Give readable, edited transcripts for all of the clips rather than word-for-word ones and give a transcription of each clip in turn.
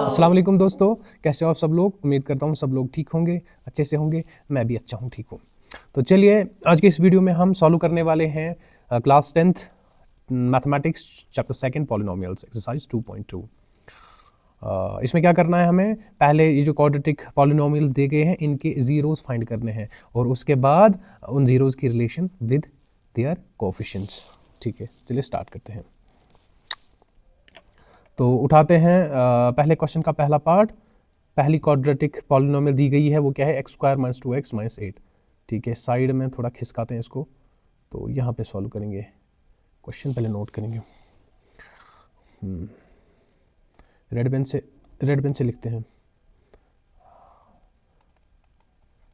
अस्सलाम वालेकुम दोस्तों, कैसे हो आप सब लोग। उम्मीद करता हूँ सब लोग ठीक होंगे, अच्छे से होंगे। मैं भी अच्छा हूँ, ठीक हूँ। तो चलिए आज के इस वीडियो में हम सॉल्व करने वाले हैं class 10th mathematics chapter second polynomials exercise 2.2। इसमें क्या करना है, हमें पहले ये जो क्वाड्रेटिक पॉलिनोमियल्स दिए गए हैं इनके ज़ीरोज़ फाइंड करने हैं और उसके बाद उन ज़ीरोज़ की रिलेशन विद देयर कोएफिशिएंट्स। ठीक है, चलिए स्टार्ट करते हैं। तो उठाते हैं पहले क्वेश्चन का पहला पार्ट। पहली क्वाड्रेटिक पॉलिनोमियल दी गई है वो क्या है, x square minus 2x minus 8। ठीक है, साइड में थोड़ा खिसकाते हैं इसको, तो यहाँ पे सॉल्व करेंगे। क्वेश्चन पहले नोट करेंगे, रेड पेन से लिखते हैं।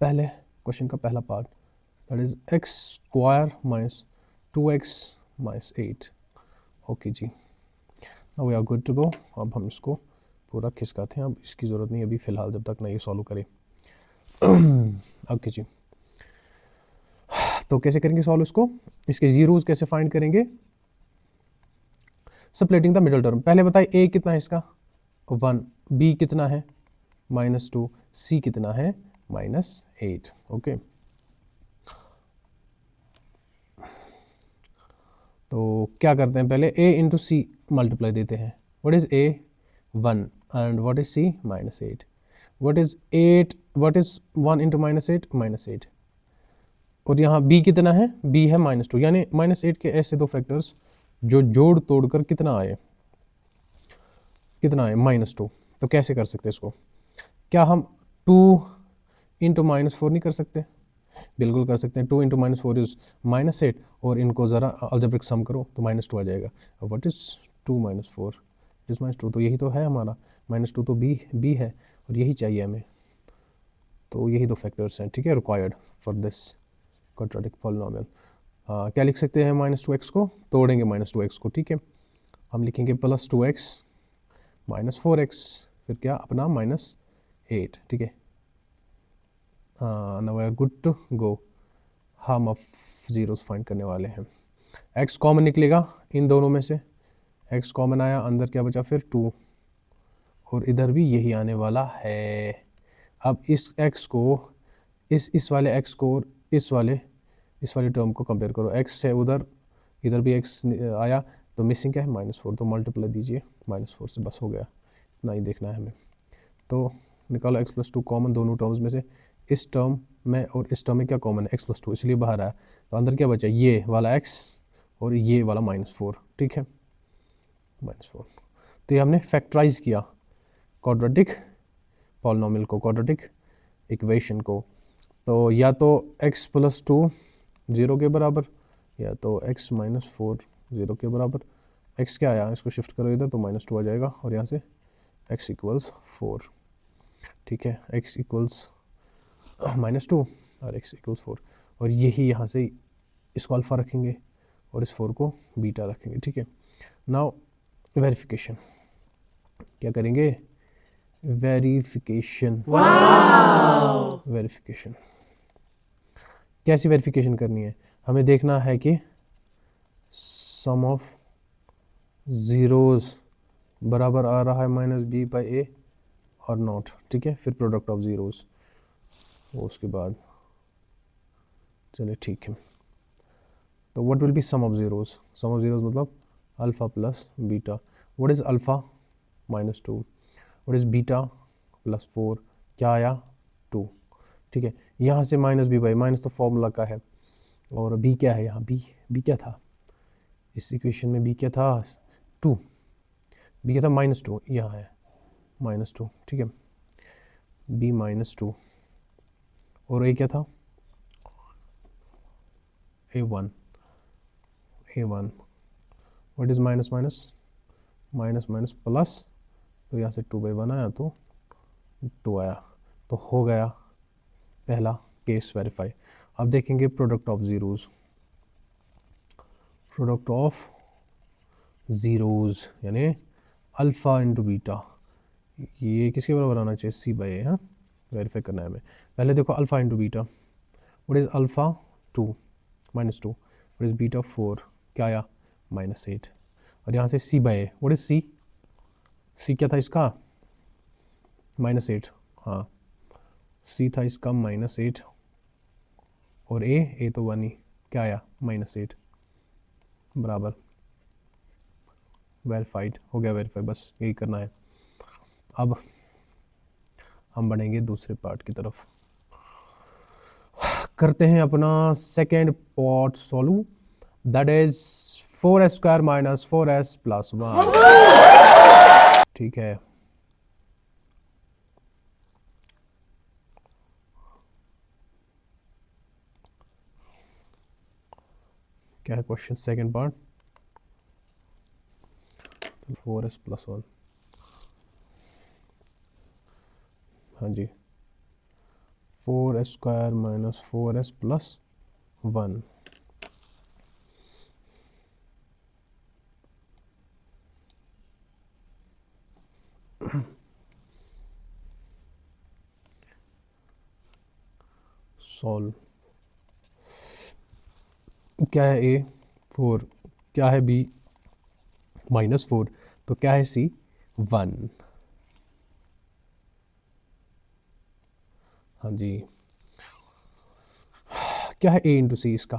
पहले क्वेश्चन का पहला part that is x square minus 2x minus 8। Okay जी, now we are good to go. अब हम इसको पूरा खिसकाते हैं, अब इसकी ज़रूरत नहीं अभी फ़िलहाल, जब तक नहीं सॉल्व करें। ओके जी, तो कैसे करेंगे सॉल्व इसको, इसके जीरोस कैसे फाइंड करेंगे। Splitting the middle term. पहले बताइए ए कितना है इसका 1, बी कितना है -2, सी कितना है -8। ओके, तो क्या करते हैं, पहले a इंटू सी मल्टीप्लाई देते हैं। What is a 1 and what is c -8। What is 8, what is 1 into -8 -8। और यहाँ b कितना है, b है -2, यानी -8 के ऐसे दो फैक्टर्स जो जोड़ तोड़ कर कितना आए -2। तो कैसे कर सकते हैं इसको, क्या हम 2 इंटू -4 नहीं कर सकते? बिल्कुल कर सकते हैं। 2 इंटू -4 इज -8, और इनको ज़रा अलजेब्रिक सम करो तो -2 आ जाएगा। व्हाट इज 2 - 4 इज -2, तो यही तो है हमारा -2, तो b है और यही चाहिए हमें। तो यही दो फैक्टर्स हैं, ठीक है, required for this quadratic polynomial. क्या लिख सकते हैं, -2x को तोड़ेंगे -2x को, ठीक है। हम लिखेंगे +2x -4x, फिर क्या अपना -8, ठीक है। Now we are good to go. हम अब जीरोस फाइंड करने वाले हैं। x कॉमन निकलेगा इन दोनों में से, x कॉमन आया, अंदर क्या बचा फिर 2, और इधर भी यही आने वाला है। अब इस x को इस वाले x को और इस वाले टर्म को कंपेयर करो। x से उधर, इधर भी x आया, तो मिसिंग क्या है -4, तो मल्टीप्लाई दीजिए -4 से, बस हो गया, इतना ही देखना है हमें। तो निकालो x + 2 कॉमन दोनों टर्म्स में से। इस टर्म में और इस टर्म में क्या कॉमन है, x + 2, इसलिए बाहर आया, तो अंदर क्या बचा, ये वाला x और ये वाला -4, ठीक है, -4। तो ये हमने फैक्टराइज किया क्वाड्रेटिक पॉलिनोमियल को, क्वाड्रेटिक इक्वेशन को। तो या तो x + 2 0 के बराबर, या तो x - 4 0 के बराबर। x क्या आया, इसको शिफ्ट करो इधर, तो -2 आ जाएगा, और यहाँ से x = 4, ठीक है, x = -2 और x = 4, और यही यहाँ से इसको अल्फ़ा रखेंगे और इस 4 को बीटा रखेंगे, ठीक है। नाउ वेरिफिकेशन, क्या करेंगे, वेरिफिकेशन। वेरिफिकेशन कैसी वेरिफिकेशन करनी है, हमें देखना है कि सम ऑफ ज़ीरोज़ बराबर आ रहा है -b/a और नॉट, ठीक है, फिर प्रोडक्ट ऑफ ज़ीरोज़, वो उसके बाद, चलिए ठीक है। तो what will be sum of zeros, sum of zeros मतलब alpha plus beta. What is alpha -2, what is beta +4, क्या आया 2, ठीक है। यहाँ से -b/, माइनस तो फॉर्मूला का है, और b क्या है यहाँ, b क्या था इस इक्वेशन में, b क्या था 2, b क्या था -2, यहाँ है -2, ठीक है, b -2, और a क्या था a1, what is minus plus, तो यहाँ से 2/1 आया, तो 2 आया, तो हो गया पहला केस वेरीफाई। अब देखेंगे product of zeros. Product of zeros यानी अल्फ़ा इंटू बीटा, ये किसके बराबर आना चाहिए, c/a। हाँ, वेरीफाई करना है हमें। पहले देखो alpha into beta, what is alpha 2 -2, what is beta 4, क्या आया -8, और यहाँ से c/a, व्हाट इज़ c क्या था इसका -8, हाँ सी था इसका -8 और ए तो 1 ही, क्या आया -8 बराबर वेरीफाइड हो गया, वेरीफाई, बस यही करना है। अब हम बढ़ेंगे दूसरे पार्ट की तरफ, करते हैं अपना second part solve, that is 4s² - 4s + 1। ठीक है, क्या है क्वेश्चन सेकेंड पार्ट, 4s + 1, हाँ जी 4s² - 4s + 1। सॉल्व, क्या है ए 4, क्या है बी -4, तो क्या है सी 1। हाँ जी, क्या है ए इंटू सी इसका,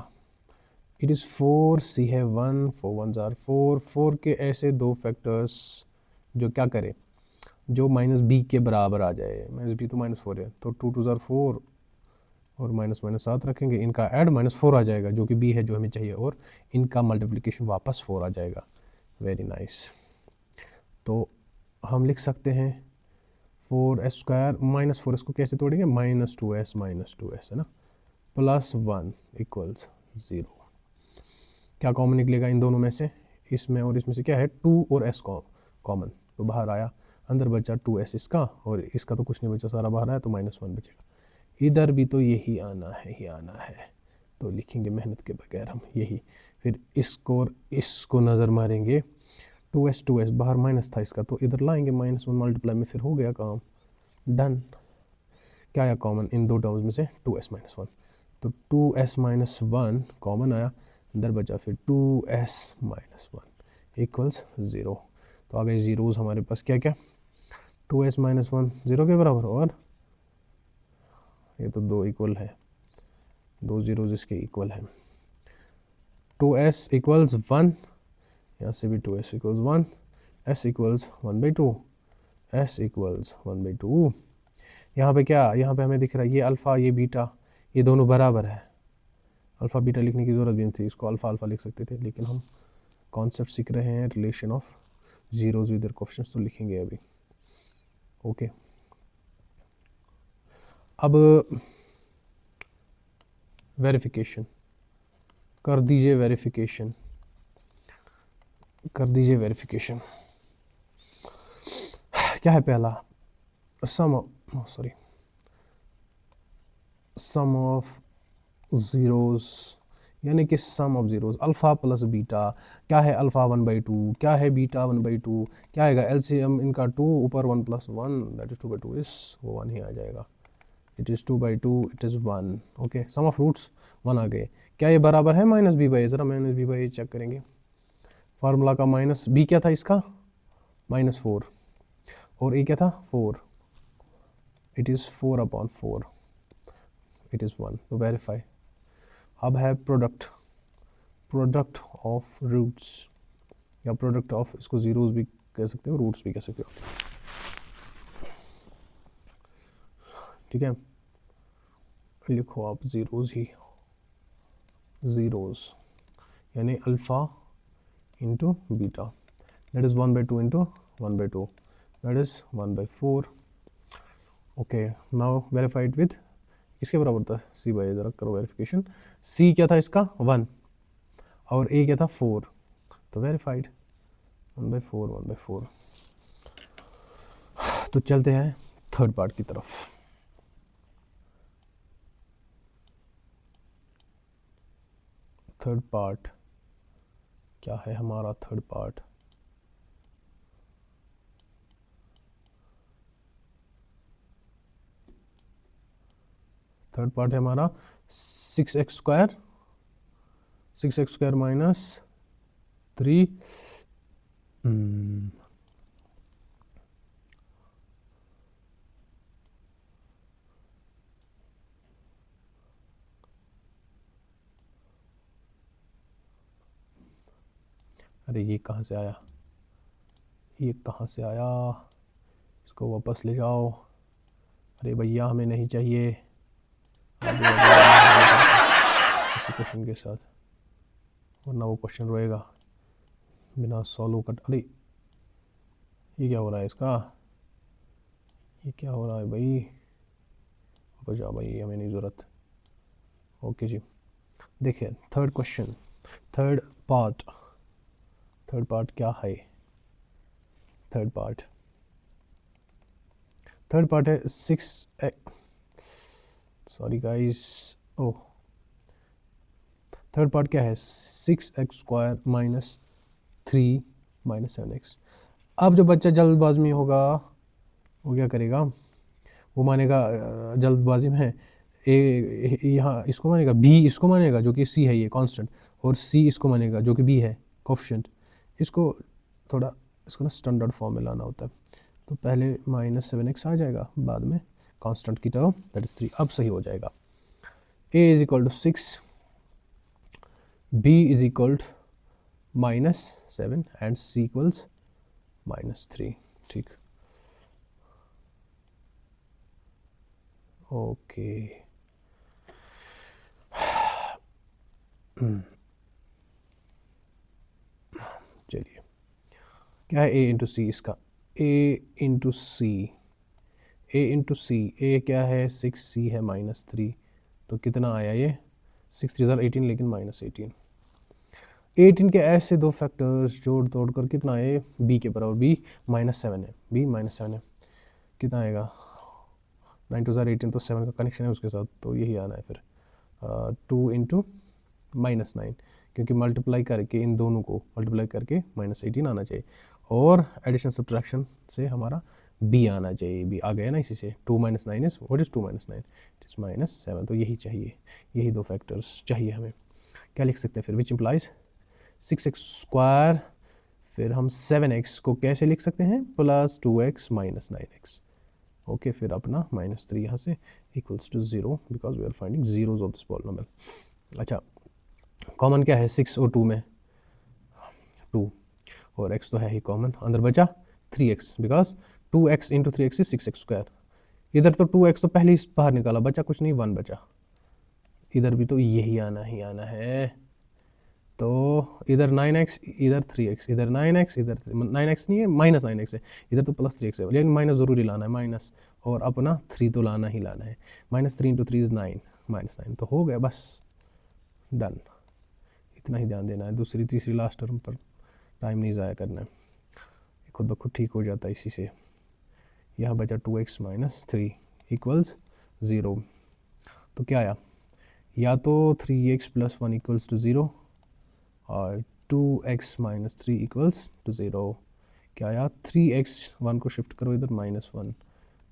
इट इज़ 4, सी है 1, 4 1s are 4, 4 के ऐसे दो फैक्टर्स जो क्या करें, जो -b के बराबर आ जाए, -b तो -4 है, तो 2 2s are 4 और -7 रखेंगे, इनका ऐड -4 आ जाएगा जो कि b है जो हमें चाहिए, और इनका मल्टीप्लिकेशन वापस 4 आ जाएगा। वेरी नाइस, तो हम लिख सकते हैं 4s² -4, इसको कैसे तोड़ेंगे, -2s है ना, +1 = 0। क्या कॉमन निकलेगा इन दोनों में से, इसमें और इसमें से क्या है, 2 और s कॉमन, तो बाहर आया, अंदर बचा 2s इसका, और इसका तो कुछ नहीं बचा, सारा बाहर आया, तो -1 बचेगा। इधर भी तो यही आना है, ही आना है, तो लिखेंगे मेहनत के बगैर हम यही, फिर इसको और इसको नज़र मारेंगे, 2s बाहर माइनस था इसका, तो इधर लाएंगे -1 मल्टीप्लाई में, फिर हो गया काम डन। क्या आया कॉमन इन दो टर्म्स में से, 2s - 1, तो 2s - 1 कॉमन आया, अंदर बचा फिर 2s - 1 = 0। तो आ गए ज़ीरोज़ हमारे पास, क्या क्या, 2s - 1 0 के बराबर, और ये तो 2 इक्वल है, 2 ज़ीरोज़ इसके इक्वल है, 2s = 1, यहाँ से भी 2s = 1, s = 1/2, s = 1/2। यहाँ पे क्या, यहाँ पे हमें दिख रहा है ये अल्फ़ा ये बीटा ये दोनों बराबर है, अल्फ़ा बीटा लिखने की ज़रूरत भी नहीं थी, इसको अल्फ़ा अल्फ़ा लिख सकते थे, लेकिन हम कॉन्सेप्ट सीख रहे हैं relation of zeros with their coefficients, तो लिखेंगे अभी। ओके, अब वेरिफिकेशन कर दीजिए, वेरिफिकेशन कर दीजिए, वेरिफिकेशन क्या है पहला, सम ऑफ ज़ीरोज़, यानी कि sum of zeros, alpha plus beta, क्या है अल्फ़ा 1/2, क्या है बीटा 1/2, क्या आएगा एलसीएम इनका 2 ऊपर 1 + 1 दैट इज़ 2/2, इस वो 1 ही आ जाएगा, it is 2/2, it is 1। Okay, sum of roots 1 आ गए, क्या ये बराबर है -b/a, ज़रा -b/a चेक करेंगे, फार्मूला का -b क्या था इसका -4, और a क्या था 4, इट इज़ 4/4, इट इज़ 1, तो वेरीफाई। अब है प्रोडक्ट ऑफ रूट्स, या प्रोडक्ट ऑफ, इसको ज़ीरोज़ भी कह सकते हो, रूट्स भी कह सकते हो, ठीक है, लिखो आप ज़ीरोज़ ही, ज़ीरोज़ यानी alpha into beta, that is 1/2 into 1/2, that is 1/4। Okay, now verified with, किसके बराबर था, c/a, ज़रा करो वेरिफिकेशन, c क्या था इसका 1 और a क्या था 4, तो वेरीफाइड 1/4 1/4। तो चलते हैं थर्ड पार्ट की तरफ, थर्ड पार्ट क्या है हमारा, थर्ड पार्ट है हमारा 6x² -3 3 अरे ये कहाँ से आया, ये कहाँ से आया, इसको वापस ले जाओ। अरे भैया हमें नहीं चाहिए। इसी क्वेश्चन के साथ, वरना वो क्वेश्चन रहेगा बिना सॉल्व कर। अरे ये क्या हो रहा है इसका, ये क्या हो रहा है भाई, वापस जाओ भाई, हमें नहीं ज़रूरत। ओके जी, देखिए थर्ड क्वेश्चन, थर्ड पार्ट क्या है। थर्ड पार्ट है 6, सॉरी गाइस, ओह थर्ड पार्ट क्या है, 6x² माइनस 3 माइनस 7x। अब जो बच्चा जल्दबाजी में होगा वो क्या करेगा, वो मानेगा जल्दबाजी में है ए, यहाँ इसको मानेगा, बी इसको मानेगा जो कि सी है ये कांस्टेंट, और सी इसको मानेगा जो कि बी है कोफिशिएंट। इसको थोड़ा, इसको ना स्टैंडर्ड फॉर्म में लाना होता है। तो पहले -7x आ जाएगा, बाद में कांस्टेंट की टर्म दैट इज 3। अब सही हो जाएगा। a is equal to 6, b is equal to -7 and c equals -3। ठीक, ओके। चलिए, क्या है a इंटू सी इसका, a इंटू सी, a क्या है 6c है -3, तो कितना आया ये 6 3 18, लेकिन -18। 18 के ऐसे दो फैक्टर्स जोड़ तोड़ कर कितना है, b के बराबर, b -7 है, b -7 है, कितना आएगा 9 2 18, तो 7 का कनेक्शन है उसके साथ, तो यही आना है फिर 2 इंटू -9, क्योंकि मल्टीप्लाई करके इन दोनों को मल्टीप्लाई करके -18 आना चाहिए, और एडिशन सब्ट्रैक्शन से हमारा b आना चाहिए। b आ गया ना इसी से, 2 - 9 is what is 2 - 9, it is -7। तो यही चाहिए, यही दो फैक्टर्स चाहिए हमें। क्या लिख सकते हैं फिर, विच इम्प्लाइज 6x², फिर हम 7x को कैसे लिख सकते हैं, +2x - 9x। ओके, फिर अपना -3 यहाँ से equals to 0, because we are finding zeros of this polynomial. अच्छा, कॉमन क्या है 6 और 2 में, 2, और x तो है ही कॉमन, अंदर बचा 3x, because 2x into 3x is 6x²। इधर तो 2x तो पहले ही बाहर निकाला, बचा कुछ नहीं, 1 बचा। इधर भी तो यही आना ही आना है, तो इधर 9x, इधर 3x, इधर 9x, इधर 9x नहीं है, -9x है, इधर तो +3x है, लेकिन माइनस ज़रूरी लाना है, माइनस, और अपना 3 तो लाना ही लाना है। -3 इंटू 3 इज़ 9, -9, तो हो गया बस, डन। इतना ही ध्यान देना है, दूसरी तीसरी लास्ट टर्म पर टाइम नहीं ज़ाया करना है, खुद ब खुद ठीक हो जाता है इसी से। यहाँ बचा 2x - 3 इक्वल्स 0, तो क्या आया, या तो 3x + 1 इक्वल्स टू 0, और 2x - 3 इक्वल्स टू 0। क्या आया, 3x 1 को शिफ्ट करो इधर, -1,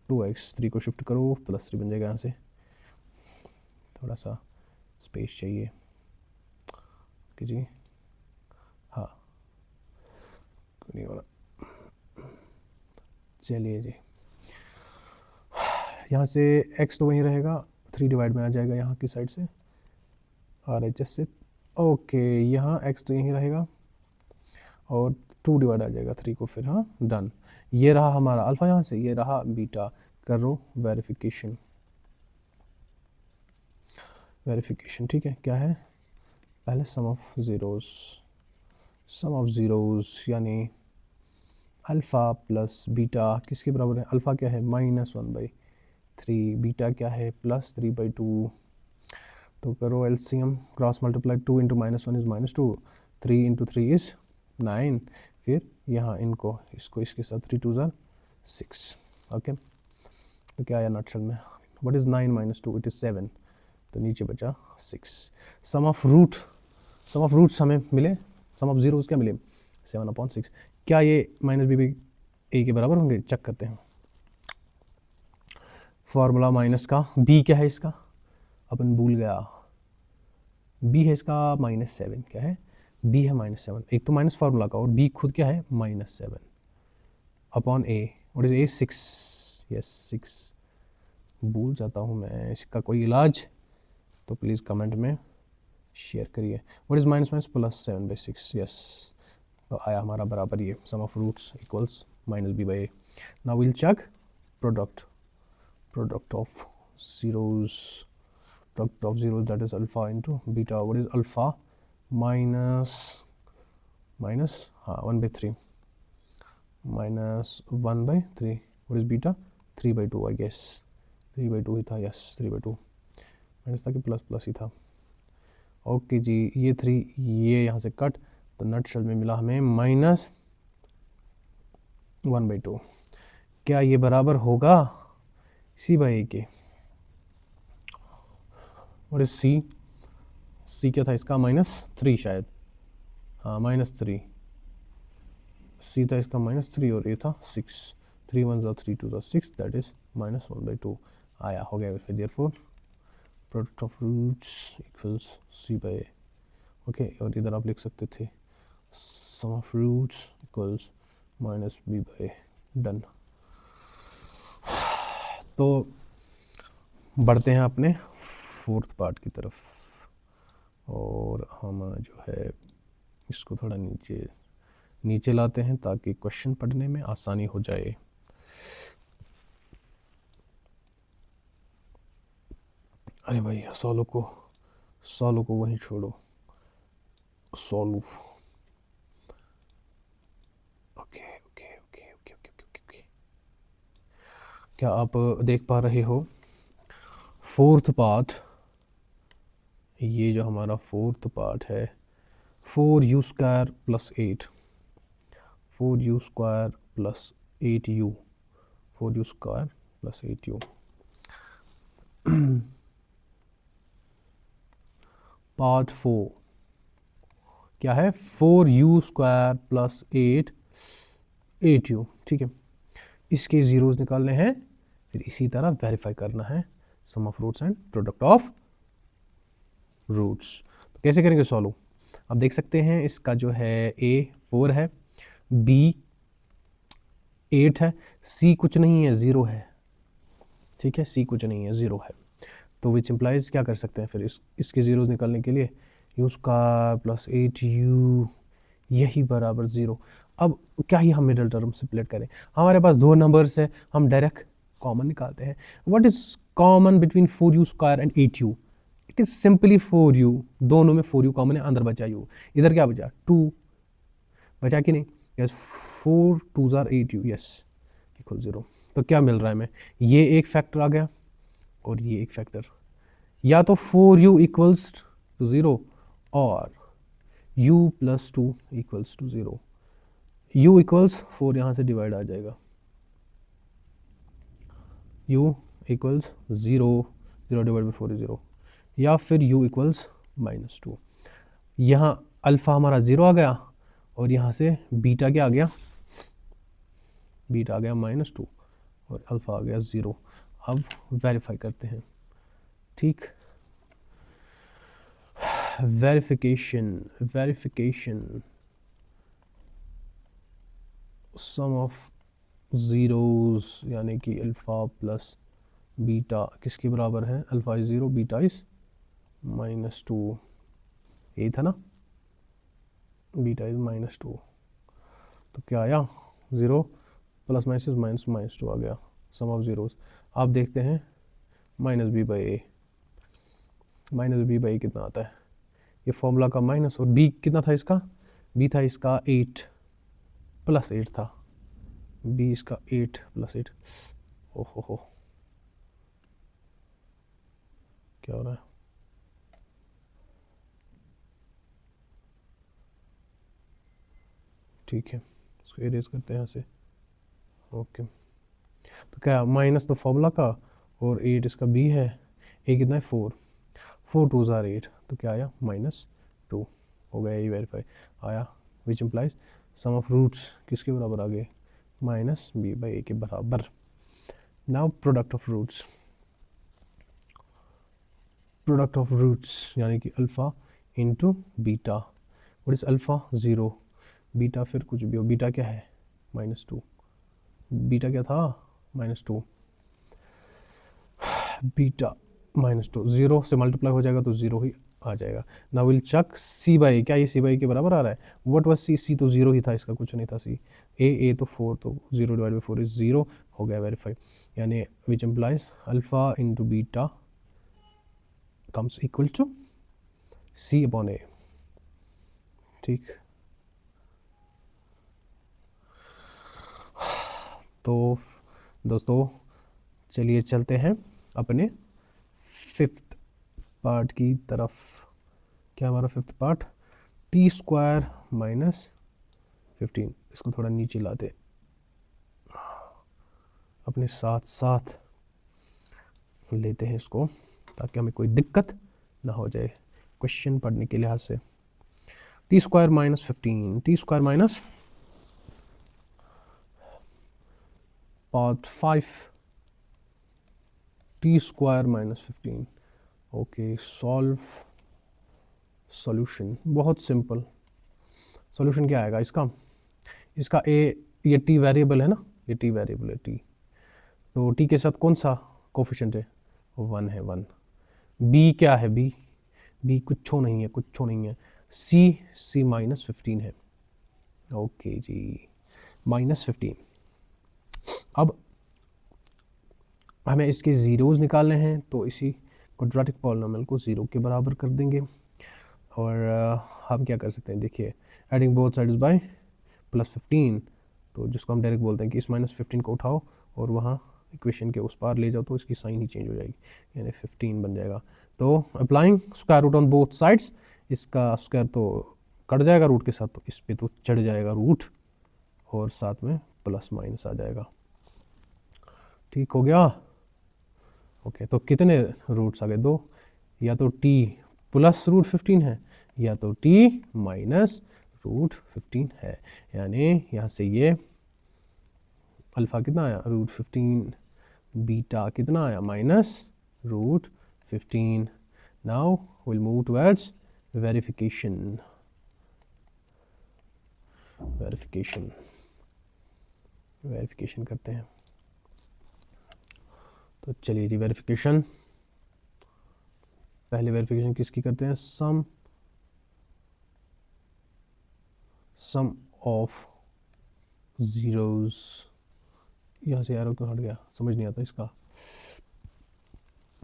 2x 3 को शिफ्ट करो, +3 बन जाएगा। यहाँ से थोड़ा सा स्पेस चाहिए कि जी, हाँ नहीं हो रहा, चलिए जी, यहाँ से x तो वहीं रहेगा, 3 डिवाइड में आ जाएगा यहाँ की साइड से, RHS से। ओके, यहाँ x तो यहीं रहेगा, और 2 डिवाइड आ जाएगा 3 को फिर, हाँ डन। ये रहा हमारा अल्फ़ा, यहाँ से ये रहा बीटा। करो वेरिफिकेशन, ठीक है, क्या है, पहले सम ऑफ ज़ीरोज़, यानी अल्फ़ा प्लस बीटा किसके बराबर है, अल्फ़ा क्या है -1/3, बीटा क्या है +3/2। तो करो LCM, cross multiply, 2 into -1 is -2, 3 into 3 is 9, फिर यहाँ इनको इसको इसके साथ 3 2 = 6। ओके, तो क्या आया नटशल में, व्हाट इज़ 9 - 2, इट इज़ 7, तो नीचे बचा 6। सम ऑफ रूट्स हमें मिले, सम ऑफ ज़ीरोज़ क्या मिले, 7/6। क्या ये -b भी a के बराबर होंगे, चेक करते हैं। फार्मूला माइनस का, b क्या है इसका, अपन भूल गया, b है इसका -7, क्या है b है -7, एक तो माइनस फार्मूला का, और b खुद क्या है -7 अपॉन a, और इज a 6, यस 6, भूल जाता हूँ मैं, इसका कोई इलाज तो प्लीज़ कमेंट में शेयर करिए। व्हाट इज़ -+ +7/6, यस तो आया हमारा बराबर ये sum of roots equals minus B by A. Now will check product of zeros that is alpha into beta. What is alpha? minus 1/3 minus 1/3. What is beta? 3/2 I guess. 3/2 ही था, yes 3/2 minus था कि plus plus ही था। Okay जी, ये 3 ये यहाँ से cut, तो nutshell में मिला हमें माइनस 1/2। क्या ये बराबर होगा सी बाई ए के? और सी क्या था इसका? -3 शायद, हाँ -3 सी था इसका -3 और ये था 6। 3 1 3 2 6, दैट इज -1/2 आया, हो गया। फिर therefore product of roots equals c by a. Okay, और इधर आप लिख सकते थे sum of roots equals minus B by a. Done. तो बढ़ते हैं अपने फोर्थ पार्ट की तरफ, और हम जो है इसको थोड़ा नीचे लाते हैं ताकि क्वेश्चन पढ़ने में आसानी हो जाए। अरे भाई सॉल्व को वहीं छोड़ो, सॉल्व। ओके। क्या आप देख पा रहे हो फोर्थ पार्ट? ये जो हमारा फोर्थ पार्ट है 4u² + 8, 4u² + 8u, 4u² + 8u। Part 4 क्या है? 4u² + 8u। ठीक है, इसके जीरोस निकालने हैं, फिर इसी तरह वेरीफाई करना है sum of roots and product of roots. तो कैसे करेंगे सॉल्व? आप देख सकते हैं इसका जो है a 4 है, b 8 है, c कुछ नहीं है 0 है। ठीक है, c कुछ नहीं है 0 है, तो विच इम्प्लाइज क्या कर सकते हैं फिर इसके जीरोस निकालने के लिए u² + 8u यही बराबर 0। अब क्या ही हम मिडिल टर्म स्प्लिट करें? हमारे पास दो नंबर्स है, हम डायरेक्ट कॉमन निकालते हैं। What is common between 4u² and 8u? It is simply 4u। दोनों में 4u कॉमन है, अंदर बचा u। इधर क्या बचा? 2 बचा कि नहीं? Yes, 4 2s are 8u, yes equal 0। तो क्या मिल रहा है हमें? ये एक फैक्टर आ गया और ये एक फैक्टर। या तो 4u इक्वल्स टू 0 और u + 2 equals to 0। u equals 4 यहाँ से डिवाइड आ जाएगा, u equals 0 divide by 4 is 0, या फिर u इक्वल्स -2। यहाँ अल्फ़ा हमारा 0 आ गया और यहाँ से बीटा क्या आ गया? बीटा आ गया -2 और अल्फ़ा आ गया 0। अब वेरीफाई करते हैं। ठीक, वेरिफिकेशन सम ऑफ ज़ीरोस यानी कि अल्फ़ा प्लस बीटा किसके बराबर है? Alpha is 0, beta is -2। यही था ना, बीटा इज़ -2। तो क्या आया? 0 + -2 आ गया सम ऑफ ज़ीरोस। आप देखते हैं -b/a। -b/a कितना आता है? ये फॉर्मूला का माइनस, और b कितना था इसका? b था इसका 8 + 8 था, b इसका 8 + 8। ओहो क्या हो रहा है? ठीक है, इसको एरेज करते हैं यहाँ से। ओके, तो क्या माइनस तो फॉर्मूला का और 8 इसका b है। a कितना है? 4 2s are 8, तो क्या आया? -2 हो गया, ये वेरीफाई आया। Which implies sum of roots किसके बराबर आ गए? -b/a के बराबर। नाउ प्रोडक्ट ऑफ रूट्स यानी कि alpha into beta. What is alpha? 0, beta फिर कुछ भी हो, बीटा क्या है? -2। बीटा क्या था? -2। बीटा -2 0 से मल्टीप्लाई हो जाएगा तो 0 ही आ जाएगा। Now will check C by, क्या ये सी बाई के बराबर आ रहा है? What was C? सी तो जीरो ही था, इसका कुछ नहीं था। सी ए तो 4, तो 0 डिवाइड बाई 4 इज 0, हो गया वेरीफाई। यानी which implies alpha into beta comes equal to c upon a. ठीक, तो दोस्तों चलिए चलते हैं अपने फिफ्थ पार्ट की तरफ। क्या हमारा fifth part? T square minus 15। इसको थोड़ा नीचे लाते अपने साथ साथ लेते हैं इसको, ताकि हमें कोई दिक्कत ना हो जाए क्वेश्चन पढ़ने के लिहाज से। T square minus 15, T square minus part 5 T square minus 15। Okay, solve solution बहुत सिंपल। सॉल्यूशन क्या आएगा इसका? इसका ए, ये टी वेरिएबल है ना, ये टी वेरिएबल है टी, तो टी के साथ कौन सा कोफिशिएंट है? 1 है, 1। बी क्या है? बी, बी कुछ नहीं है, कुछ नहीं है। सी, सी माइनस 15 है। ओके जी, माइनस 15। अब हमें इसके ज़ीरोज़ निकालने हैं, तो इसी क्वाड्रेटिक पॉलिनोमियल को ज़ीरो के बराबर कर देंगे। और हम क्या कर सकते हैं, देखिए, adding both sides by plus 15, तो जिसको हम डायरेक्ट बोलते हैं कि इस माइनस 15 को उठाओ और वहाँ इक्वेशन के उस पार ले जाओ, तो इसकी साइन ही चेंज हो जाएगी, यानी 15 बन जाएगा। तो applying square root on both sides, इसका स्क्वायर तो कट जाएगा रूट के साथ, तो इस पे तो चढ़ जाएगा रूट, और साथ में प्लस माइनस आ जाएगा। ठीक हो गया? ओके, तो कितने रूट्स आ गए? 2। या तो टी प्लस रूट 15 है, या तो टी माइनस रूट 15 है। यानी यहाँ से ये अल्फ़ा कितना आया? रूट 15। बीटा कितना आया? Minus root 15। Now will move towards verification. Verification करते हैं। तो चलिए जी, वेरिफिकेशन, पहले वेरिफिकेशन किसकी करते हैं? सम ऑफ ज़ीरोज़। यहाँ से एरो क्यों हट गया, समझ नहीं आता इसका।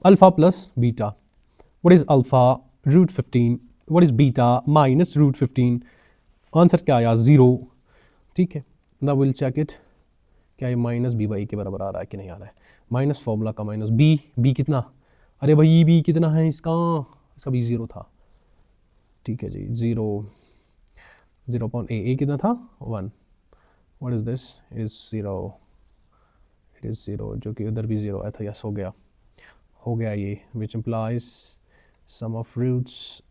Alpha plus beta, what is alpha? Root 15। What is beta? Minus root 15। Answer क्या आया? 0। ठीक है, ना विल चेक इट, क्या ये माइनस बी बाई के बराबर आ रहा है कि नहीं आ रहा है? माइनस फॉर्मूला का माइनस बी, बी कितना? अरे भाई बी कितना है इसका? इसका भी 0 था। ठीक है जी, 0, 0 अपॉन ए कितना था? 1। What is this? It is 0, it is 0, जो कि उधर भी 0 आया था। यस, हो गया ये, which implies sum of roots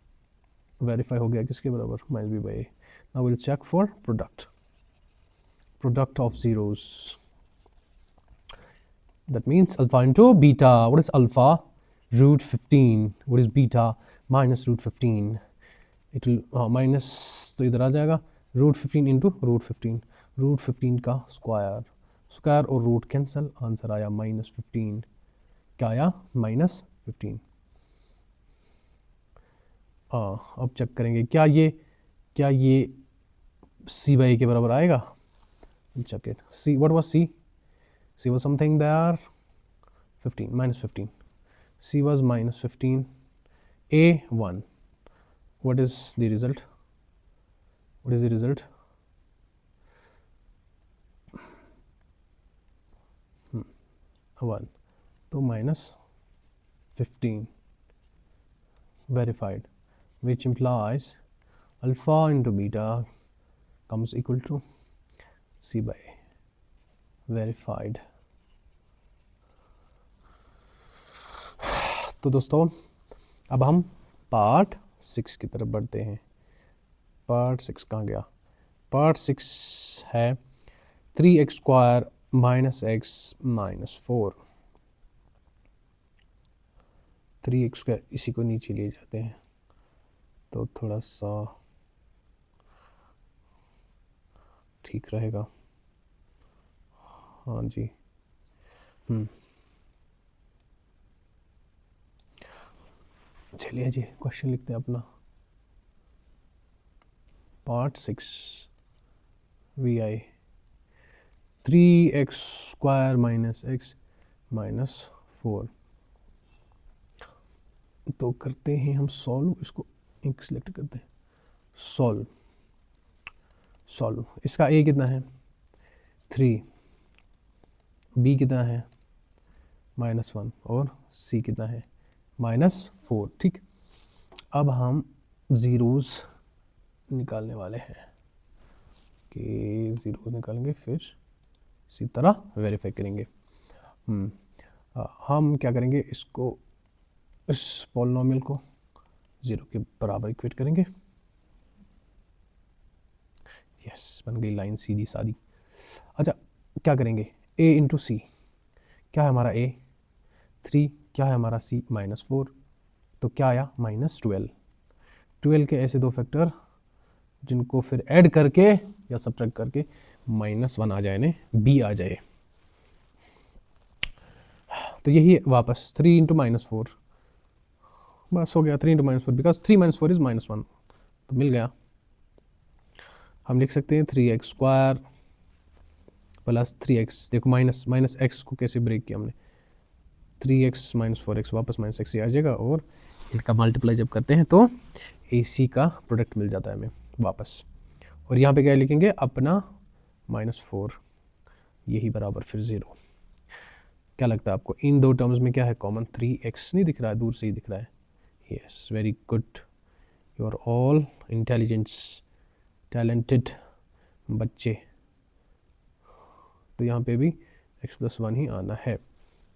verify हो गया किसके बराबर? Minus B by A. Now will check for product of zeros. That means alpha into beta. What is alpha? Root 15. What is beta? Minus root 15. It will minus, तो इधर आ जाएगा root 15 into root 15, root 15 का square, square और root cancel, answer आया minus 15। क्या आया? Minus 15। अब check करेंगे क्या ये सी बाई के बराबर आएगा? Check it. C, what was C? C was something there 15, minus 15। C was minus 15, A 1. What is the result? What is the result? 1, तो minus 15 verified, which implies alpha into beta comes equal to C by verified. तो दोस्तों अब हम part 6 की तरफ बढ़ते हैं। Part 6 कहाँ गया? पार्ट 6 है 3x square minus x minus 4। 3x square, इसी को नीचे ले जाते हैं तो थोड़ा सा ठीक रहेगा। हाँ जी, चलिए जी क्वेश्चन लिखते हैं अपना। Part 6 V I 3x² minus x minus 4। तो करते हैं हम सॉल्व, इसको एक सिलेक्ट करते हैं, सॉल्व। इसका a कितना है 3, b कितना है -1 और c कितना है -4। ठीक, अब हम ज़ीरोज़ निकालने वाले हैं कि ज़ीरो निकालेंगे, फिर इसी तरह वेरीफाई करेंगे। हम क्या करेंगे, इसको इस पॉलिनोमियल को 0 के बराबर इक्वेट करेंगे। यस, बन गई लाइन सीधी सादी। अच्छा, क्या करेंगे, a इंटू सी, क्या है हमारा a 3, क्या है हमारा c -4, तो क्या आया -12। 12 के ऐसे दो फैक्टर जिनको फिर ऐड करके या सब्ट्रैक्ट करके -1 आ जाए, b आ जाए। तो यही वापस 3 इंटू -4, बस हो गया 3 इंटू -4, बिकॉज 3 -4 इज -1, तो मिल गया। हम लिख सकते हैं 3x² प्लस 3x, देखो माइनस x को कैसे ब्रेक किया हमने, 3x - 4x वापस -x ही आ जाएगा, और इनका मल्टीप्लाई जब करते हैं तो AC का प्रोडक्ट मिल जाता है हमें वापस। और यहाँ पे क्या लिखेंगे अपना -4, यही बराबर फिर 0। क्या लगता है आपको इन दो टर्म्स में क्या है कॉमन, 3x नहीं दिख रहा है, दूर से ही दिख रहा है। Yes, very good, you are all intelligents, talented बच्चे। तो यहाँ पे भी x+1 ही आना है।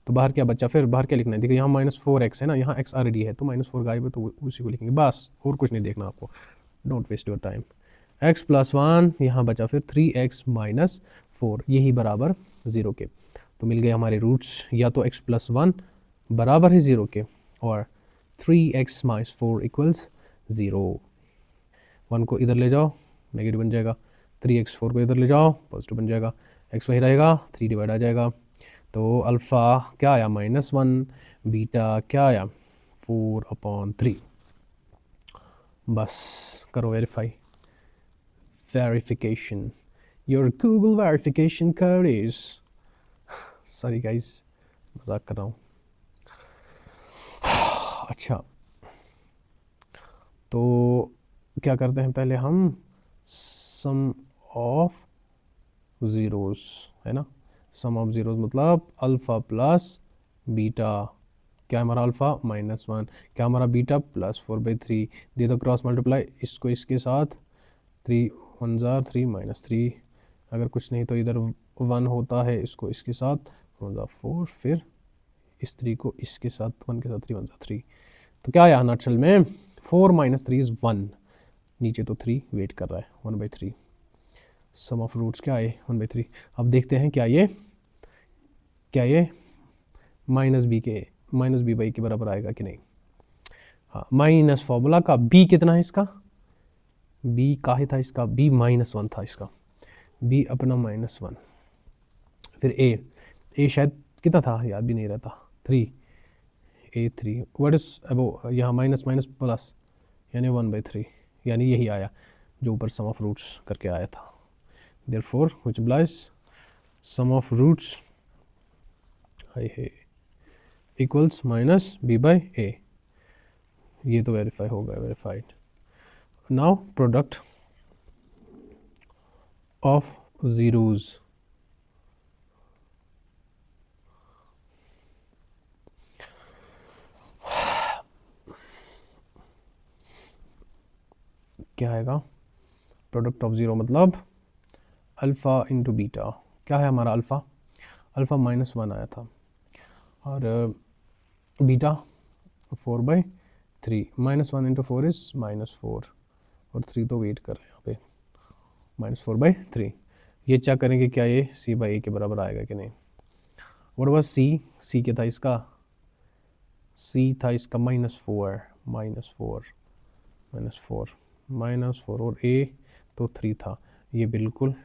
तो बाहर क्या बच्चा, फिर बाहर क्या लिखना है, देखिए यहाँ -4x है ना, यहाँ x ऑलरेडी है तो -4 गायब है, तो उसी को लिखेंगे बस, और कुछ नहीं देखना आपको, don't waste your time. x+1 यहाँ बचा फिर 3x - 4, यही बराबर 0 के। तो मिल गए हमारे रूट्स, या तो x+1 बराबर है 0 के, और 3x - 4 इक्वल्स 0। 1 को इधर ले जाओ, नेगेटिव बन जाएगा, 3x 4 को इधर ले जाओ, पॉजिटिव बन जाएगा, x वही रहेगा, 3 डिवाइड आ जाएगा। तो अल्फ़ा क्या आया -1, बीटा क्या आया 4/3। बस करो verify, verification, your Google verification code is, sorry guys मजाक कर रहा हूँ। अच्छा, तो क्या करते हैं, पहले हम सम ऑफ ज़ीरोज़ है ना, सम ऑफ ज़ीरोज़ मतलब अल्फ़ा प्लस बीटा, क्या हमारा अल्फ़ा -1, क्या हमारा बीटा +4/3, दे दो क्रॉस मल्टीप्लाई इसको इसके साथ, 3 1 ज़ार 3 -3, अगर कुछ नहीं तो इधर 1 होता है, इसको इसके साथ 1 ज़ार 4, फिर इस 3 को इसके साथ 1 के साथ 3 1 ज़ार 3। तो क्या आया नटशल में, 4 - 3 इज़ 1, नीचे तो 3 वेट कर रहा है, 1/3। सम ऑफ रूट्स क्या आए 1/3। अब देखते हैं क्या ये -b के बराबर आएगा कि नहीं। हाँ, माइनस फॉर्मूला का b कितना है इसका, b का ही था इसका, b -1 था इसका, b अपना -1, फिर a शायद कितना था याद भी नहीं रहता, 3, a3 व्हाट इज अबो, यहाँ माइनस प्लस यानी 1/3, यानी यही आया जो ऊपर सम ऑफ रूट्स करके आया था। Therefore, which implies sum of roots equals -b/a। ये तो वेरीफाई हो गया, verified. Now product of zeros, क्या आएगा, प्रोडक्ट ऑफ ज़ीरो मतलब अल्फ़ा इंटू बीटा, क्या है हमारा अल्फ़ा -1 आया था, और बीटा 4/3, -1 इंटू 4 इज़ -4, और 3 तो वेट कर रहे हैं यहाँ पे, -4/3। ये चेक करेंगे क्या ये c/a के बराबर आएगा कि नहीं। व्हाट वाज c क्या था इसका, c था इसका -4 और a तो 3 था, ये बिल्कुल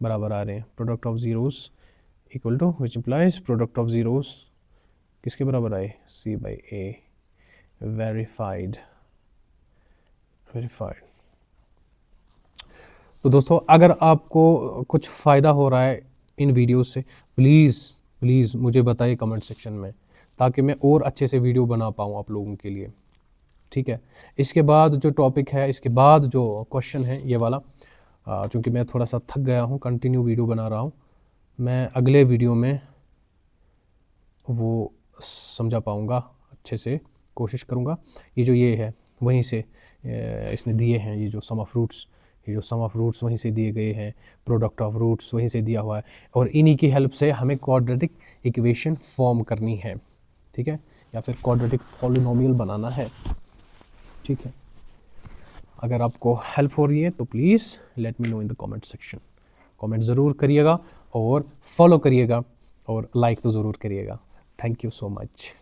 बराबर आ रहे हैं। Product of zeros equal to which implies product of zeros किसके बराबर आए, c/a, वेरीफाइड। तो दोस्तों अगर आपको कुछ फ़ायदा हो रहा है इन वीडियो से, प्लीज़ प्लीज़ मुझे बताइए कमेंट सेक्शन में, ताकि मैं और अच्छे से वीडियो बना पाऊँ आप लोगों के लिए। ठीक है, इसके बाद जो टॉपिक है, इसके बाद जो क्वेश्चन है ये वाला, चूँकि मैं थोड़ा सा थक गया हूँ, कंटिन्यू वीडियो बना रहा हूँ, मैं अगले वीडियो में वो समझा पाऊँगा अच्छे से, कोशिश करूँगा। ये है वहीं से इसने दिए हैं, ये जो सम ऑफ रूट्स, ये जो सम ऑफ रूट्स वहीं से दिए गए हैं, प्रोडक्ट ऑफ रूट्स वहीं से दिया हुआ है, और इन्हीं की हेल्प से हमें क्वाड्रेटिक इक्वेशन फॉर्म करनी है। ठीक है, या फिर क्वाड्रेटिक पॉलिनोमियल बनाना है। ठीक है, अगर आपको हेल्प हो रही है तो please let me know in the comment section. Comment ज़रूर करिएगा और फॉलो करिएगा और लाइक तो ज़रूर करिएगा। Thank you so much.